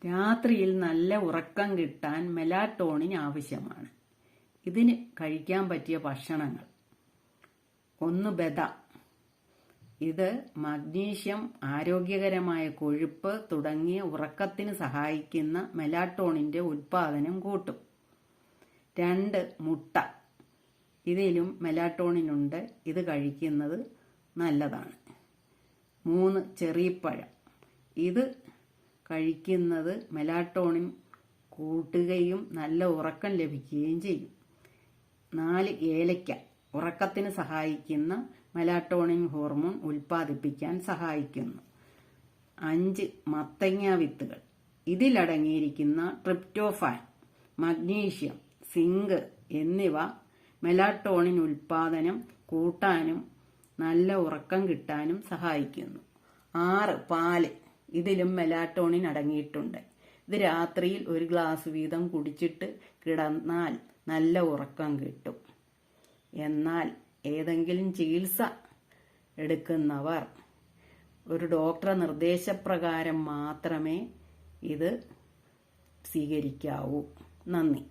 രാത്രിയിൽ നല്ല ഉറക്കം കിട്ടാൻ മെലാറ്റോണിൻ ആവശ്യമാണ്. ഇതിന് കഴിക്കാൻ പറ്റിയ ഭക്ഷണങ്ങൾ: 1. ബദാം. ഇത് മഗ്നീഷ്യം, ആരോഗ്യകരമായ കൊഴുപ്പ് തുടങ്ങിയ ഉറക്കത്തിന് സഹായിക്കുന്ന മെലാറ്റോണിന്റെ ഉൽപാദനം കൂട്ടും. 2. മുട്ട. ഇതിലും മെലാറ്റോണിൻ ഉണ്ട്. ഇത് കഴിക്കുന്നത് നല്ലതാണ്. 3. ചെറിപ്പഴം. ഇത് കഴിക്കുന്നത് മെലാറ്റോണിൻ കൂട്ടുകയും നല്ല ഉറക്കം ലഭിക്കുകയും ചെയ്യും. 4. ഏലക്ക. ഉറക്കത്തിന് സഹായിക്കുന്ന മെലാറ്റോണിൻ ഹോർമോൺ ഉൽപ്പാദിപ്പിക്കാൻ സഹായിക്കുന്നു. 5. മത്തങ്ങ വിത്തുകൾ. ഇതിലടങ്ങിയിരിക്കുന്ന ട്രിപ്റ്റോഫാൻ, മഗ്നീഷ്യം, സിങ്ക് എന്നിവ മെലാറ്റോണിൻ ഉൽപ്പാദനം കൂട്ടാനും നല്ല ഉറക്കം കിട്ടാനും സഹായിക്കുന്നു. 6. പാല്. ഇതിലും മെലാറ്റോണിൻ അടങ്ങിയിട്ടുണ്ട്. ഇത് രാത്രിയിൽ 1 ഗ്ലാസ് വീതം കുടിച്ചിട്ട് കിടന്നാൽ നല്ല ഉറക്കം കിട്ടും. എന്നാൽ ഏതെങ്കിലും ചികിത്സ എടുക്കുന്നവർ ഒരു ഡോക്ടറുടെ നിർദ്ദേശപ്രകാരം മാത്രമേ ഇത് സ്വീകരിക്കാവൂ. നന്ദി.